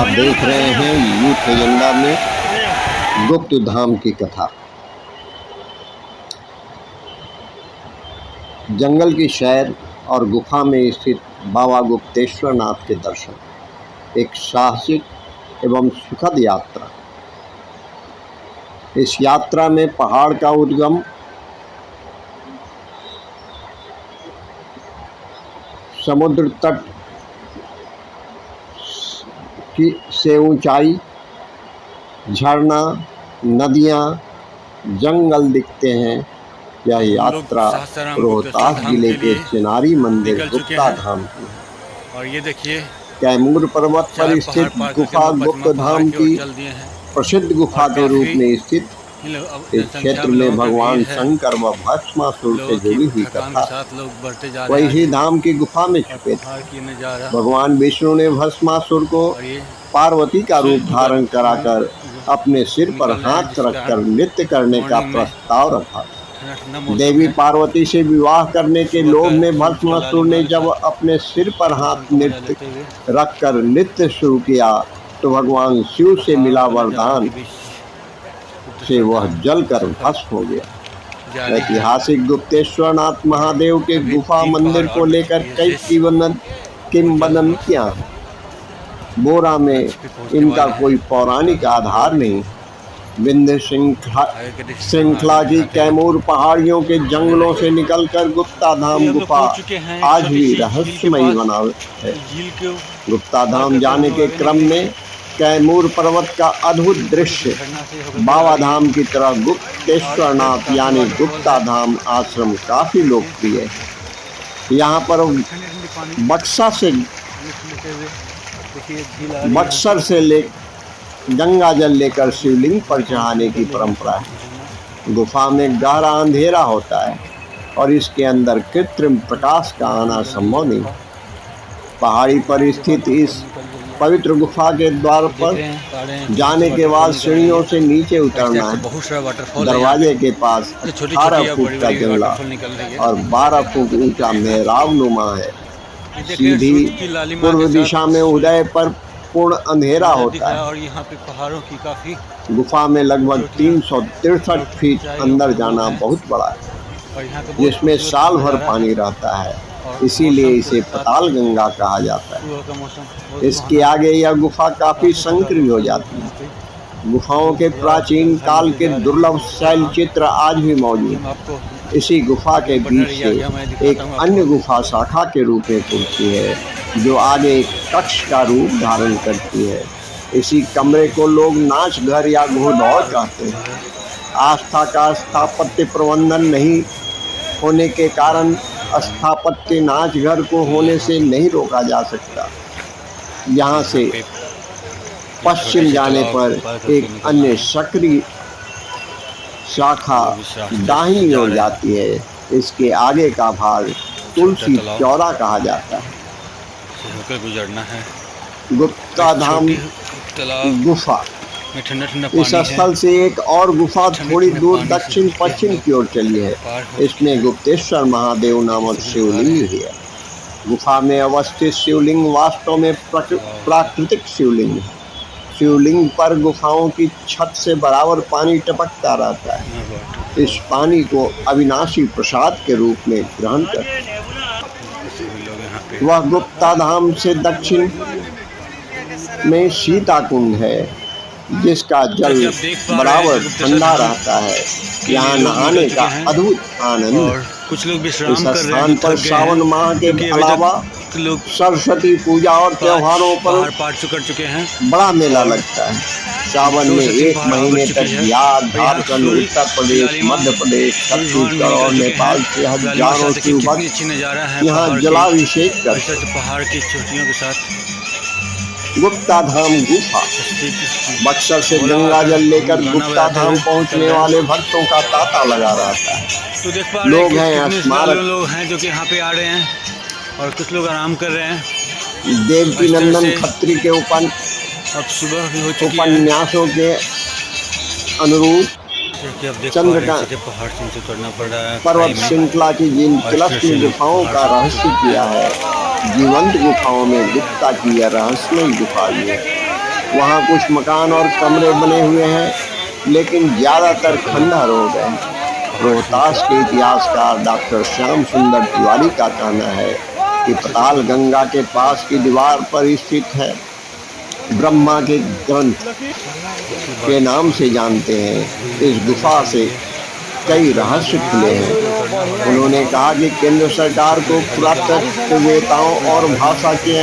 आप देख रहे हैं यूथ एजेंडा में गुप्त धाम की कथा। जंगल की सैर और गुफा में स्थित बाबा गुप्तेश्वर नाथ के दर्शन, एक साहसिक एवं सुखद यात्रा। इस यात्रा में पहाड़ का उद्गम, समुद्र तट से ऊंचाई, झरना, नदियां, जंगल दिखते हैं। यह यात्रा रोहतास जिले के चिनारी मंदिर गुप्ता धाम की है। और ये देखिए कैमूर पर्वत पर स्थित गुफा गुप्त धाम की प्रसिद्ध गुफा के रूप में स्थित इस क्षेत्र में भगवान शंकर व भस्मासुर से जुड़ी हुई कथा वही धाम की गुफा में छुपे थे। भगवान विष्णु ने भस्मासुर को पार्वती का रूप धारण कराकर अपने सिर पर हाथ रखकर नृत्य करने का प्रस्ताव रखा। देवी पार्वती से विवाह करने के लोभ में भस्मासुर ने जब अपने सिर पर हाथ रखकर नृत्य शुरू किया तो भगवान शिव से मिला वरदान से वह जलकर भस्म हो गया। ऐतिहासिक गुप्तेश्वर नाथ महादेव के गुफा मंदिर को लेकर कई किंवदंतियां हैं। बोरा में इनका कोई पौराणिक आधार नहीं। विंध्य श्रृंखला की कैमूर पहाड़ियों के जंगलों से निकलकर गुप्ता धाम गुफा आज भी रहस्यमयी बना है। गुप्ता धाम जाने के क्रम में कैमूर पर्वत का अद्भुत दृश्य, बाबा धाम की तरह गुप्तेश्वर नाथ यानी गुप्ता धाम आश्रम काफी लोकप्रिय है। यहाँ पर बक्सर से गंगा जल लेकर शिवलिंग पर चढ़ाने की परंपरा है। गुफा में गहरा अंधेरा होता है और इसके अंदर कृत्रिम प्रकाश का आना संभव नहीं। पहाड़ी पर स्थित इस पवित्र गुफा के द्वार पर जाने के बाद सीढ़ियों से नीचे उतरना है। दरवाजे के पास 18 फुट का जंगला और 12 फुट ऊंचा मेहराब नुमा है। सीधी पूर्व दिशा में उदय पर पूर्ण अंधेरा होता है और यहाँ पे पहाड़ों की काफी गुफा में लगभग 363 फीट अंदर जाना बहुत बड़ा है, जिसमें साल भर पानी रहता है, इसीलिए इसे पाताल गंगा कहा जाता है। इसके आगे यह गुफा काफी संकीर्ण हो जाती है। गुफाओं के प्राचीन काल के दुर्लभ शैल चित्र आज भी मौजूद हैं। इसी गुफा के बीच से एक अन्य गुफा शाखा के रूप में खुलती है, जो आगे एक कक्ष का रूप धारण करती है। इसी कमरे को लोग नाच घर या घोड़दौड़ कहते हैं। आस्था का स्थापत्य प्रबंधन नहीं होने के कारण स्थापत्य नाच घर को होने से नहीं रोका जा सकता। यहाँ से पश्चिम जाने पर एक अन्य सक्रिय शाखा दाहिनी ओर जाती है। इसके आगे का भाग तुलसी चौरा कहा जाता है। गुजरना है। गुप्ता धाम गुफा, इस स्थल से एक और गुफा थोड़ी दूर दक्षिण पश्चिम की ओर चली है। इसमें गुप्तेश्वर महादेव नामक शिवलिंग है। गुफा में अवस्थित शिवलिंग वास्तव में प्राकृतिक शिवलिंग है। शिवलिंग पर गुफाओं की छत से बराबर पानी टपकता रहता है। इस पानी को अविनाशी प्रसाद के रूप में ग्रहण करते हैं। वह गुप्ता धाम से दक्षिण में सीता कुंड है, जिसका जल बराबर ठंडा रहता है। यहाँ नहाने का अद्भुत आनंद। कुछ लोग विश्राम इस स्थान पर सावन माह के अलावा सरस्वती पूजा और त्योहारों पर कर चुके हैं। बड़ा मेला लगता है। सावन में एक महीने तक बिहार, झारखंड, उत्तर प्रदेश, मध्य प्रदेश, छत्तीसगढ़ और नेपाल से हजारों युवक यहाँ जलाभिषेक करते हैं। पहाड़ की चोटियों के साथ गुप्ता धाम गुफा, बक्सर से गंगा जल लेकर गुप्ता धाम पहुँचने वाले भक्तों का तांता लगा रहता है। लोग हैं, स्मारक लोग हैं जो कि यहाँ पे आ रहे हैं और कुछ लोग आराम कर रहे हैं। देवकी नंदन खत्री के अब सुबह भी हो चुकी है। उपन्यासों के अनुरूप चंद्रकांत पहाड़ से नीचे उतरना पड़ रहा है। पर्वत श्रृंखला की जिन तिलस्म गुफाओं का रहस्य किया है, जीवंत गुफाओं में गुप्ता की यह रहस्यमयी गुफा है। वहाँ कुछ मकान और कमरे बने हुए हैं, लेकिन ज़्यादातर खंडहर हो गए। रोहतास के इतिहासकार डॉक्टर श्याम सुंदर तिवारी का कहना है कि पाताल गंगा के पास की दीवार पर स्थित है। ब्रह्मा के ग्रंथ के नाम से जानते हैं। इस गुफा से कई रहस्य खुले हैं। उन्होंने कहा कि केंद्र सरकार को पुरातत्ववेताओं और भाषा के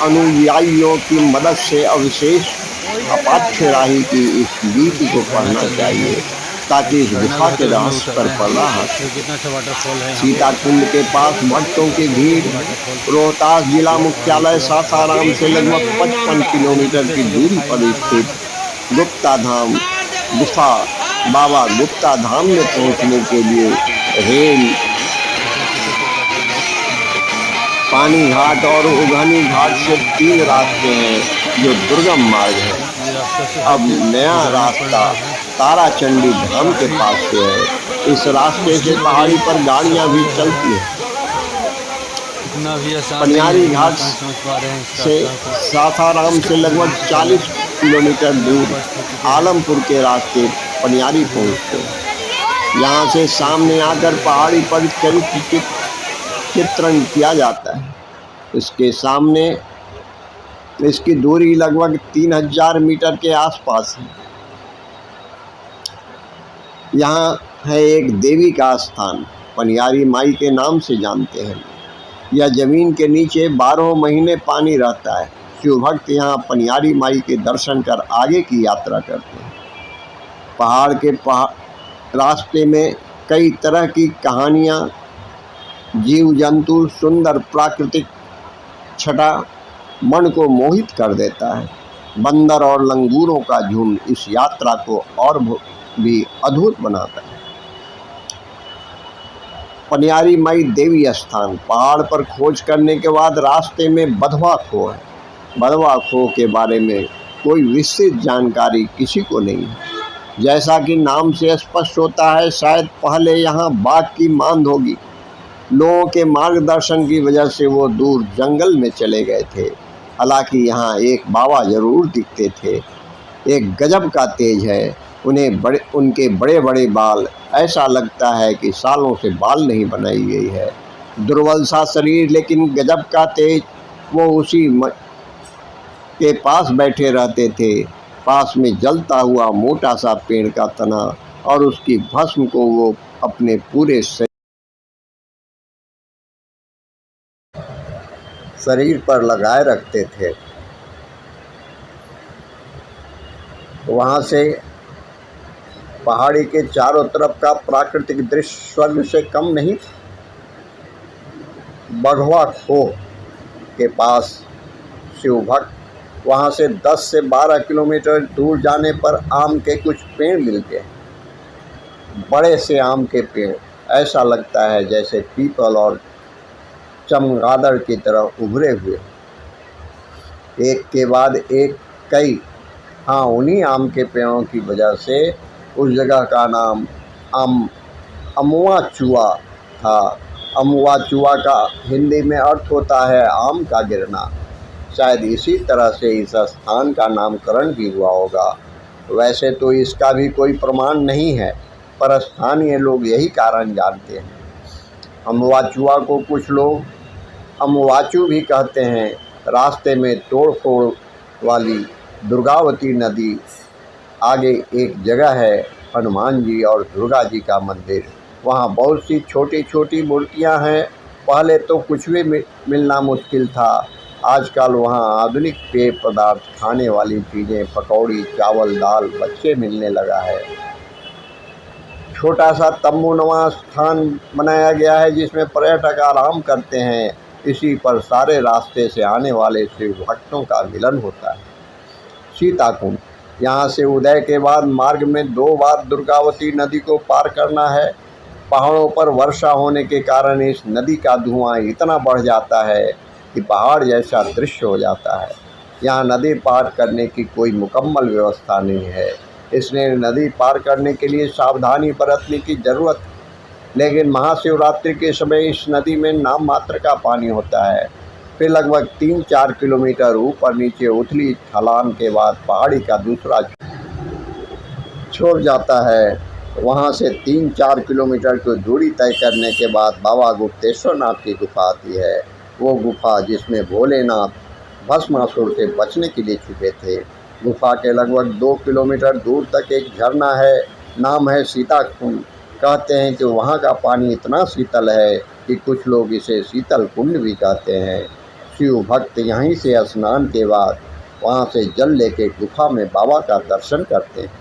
अनुयायियों की मदद से अवशेष अपाठ्यराही की इस लिपि को पढ़ना चाहिए, ताकि इस गुफा के रहस्य पर पड़ा है। सीताकुंड के पास भक्तों की भीड़। रोहतास जिला मुख्यालय सासाराम से लगभग 55 किलोमीटर की दूरी पर स्थित गुप्ता धाम गुफा बाबा गुप्ता धाम में पहुंचने के लिए रेल, पानी घाट और उगनी घाट से 3 रास्ते हैं जो दुर्गम मार्ग है। अब नया रास्ता ताराचंडी धाम के पास से है। इस रास्ते से पहाड़ी पर गाड़ियां भी चलती हैं। पनियारी घाट से सासाराम से लगभग 40 किलोमीटर दूर आलमपुर के रास्ते पनियारी पहुँचते हैं। यहाँ से सामने आकर पहाड़ी पर चरित्र चित्रण किया जाता है। इसके सामने इसकी दूरी लगभग 3000 मीटर के आसपास है। यहाँ है एक देवी का स्थान, पनियारी माई के नाम से जानते हैं। यह जमीन के नीचे 12 महीने पानी रहता है। शिव भक्त यहाँ पनियारी माई के दर्शन कर आगे की यात्रा करते हैं। पहाड़ के रास्ते में कई तरह की कहानियाँ, जीव जंतु, सुंदर प्राकृतिक छटा मन को मोहित कर देता है। बंदर और लंगूरों का झुंड इस यात्रा को और भी अद्भुत बनाता है। पनियारी माई देवी स्थान। पहाड़ पर खोज करने के बाद रास्ते में बधवा खो है। बधवा खो के बारे में कोई विस्तृत जानकारी किसी को नहीं है। जैसा कि नाम से स्पष्ट होता है, शायद पहले यहाँ बाघ की मांद होगी। लोगों के मार्गदर्शन की वजह से वो दूर जंगल में चले गए थे। हालांकि यहाँ एक बाबा जरूर दिखते थे। एक गजब का तेज है उनके बड़े बड़े बाल, ऐसा लगता है कि सालों से बाल नहीं बनाई गई है। दुर्बल सा शरीर, लेकिन गजब का तेज। वो उसी के पास बैठे रहते थे। पास में जलता हुआ मोटा सा पेड़ का तना और उसकी भस्म को वो अपने पूरे शरीर पर लगाए रखते थे। वहाँ से पहाड़ी के चारों तरफ का प्राकृतिक दृश्य स्वर्ग से कम नहीं था। बघवा खो के पास शिव भक्त, वहाँ से 10 से 12 किलोमीटर दूर जाने पर आम के कुछ पेड़ मिलते हैं। बड़े से आम के पेड़, ऐसा लगता है जैसे पीपल और चमगादड़ की तरह उभरे हुए, एक के बाद एक कई। हाँ, उन्हीं आम के पेड़ों की वजह से उस जगह का नाम अमुआ चुआ था। अमुआ चुआ का हिंदी में अर्थ होता है आम का गिरना। शायद इसी तरह से इस स्थान का नामकरण भी हुआ होगा। वैसे तो इसका भी कोई प्रमाण नहीं है, पर स्थानीय लोग यही कारण जानते हैं। अमुआचुआ को कुछ लोग अमुआचू भी कहते हैं। रास्ते में तोड़ फोड़ वाली दुर्गावती नदी आगे एक जगह है, हनुमान जी और दुर्गा जी का मंदिर। वहाँ बहुत सी छोटी छोटी मूर्तियाँ हैं। पहले तो कुछ भी मिलना मुश्किल था। आजकल वहाँ आधुनिक पेय पदार्थ, खाने वाली चीज़ें, पकौड़ी, चावल, दाल, बच्चे मिलने लगा है। छोटा सा तंबूनुमा स्थान बनाया गया है जिसमें पर्यटक आराम करते हैं। इसी पर सारे रास्ते से आने वाले शिव भक्तों का मिलन होता है। सीताकुंड, यहाँ से उदय के बाद मार्ग में 2 बार दुर्गावती नदी को पार करना है। पहाड़ों पर वर्षा होने के कारण इस नदी का धुआं इतना बढ़ जाता है कि पहाड़ जैसा दृश्य हो जाता है। यहाँ नदी पार करने की कोई मुकम्मल व्यवस्था नहीं है, इसलिए नदी पार करने के लिए सावधानी बरतने की ज़रूरत है। लेकिन महाशिवरात्रि के समय इस नदी में नाम मात्र का पानी होता है। फिर लगभग 3-4 किलोमीटर ऊपर नीचे उथली ढलान के बाद पहाड़ी का दूसरा छोर जाता है। वहाँ से 3-4 किलोमीटर की दूरी तय करने के बाद बाबा गुप्तेश्वर नाथ की गुफा आती है। वो गुफा जिसमें भोलेनाथ भस्मासुर से बचने के लिए छुपे थे। गुफा के लगभग 2 किलोमीटर दूर तक एक झरना है, नाम है सीता कुंड। कहते हैं कि वहाँ का पानी इतना शीतल है कि कुछ लोग इसे शीतल कुंड भी कहते हैं। शिव भक्त यहीं से स्नान के बाद वहाँ से जल लेके गुफा में बाबा का दर्शन करते हैं।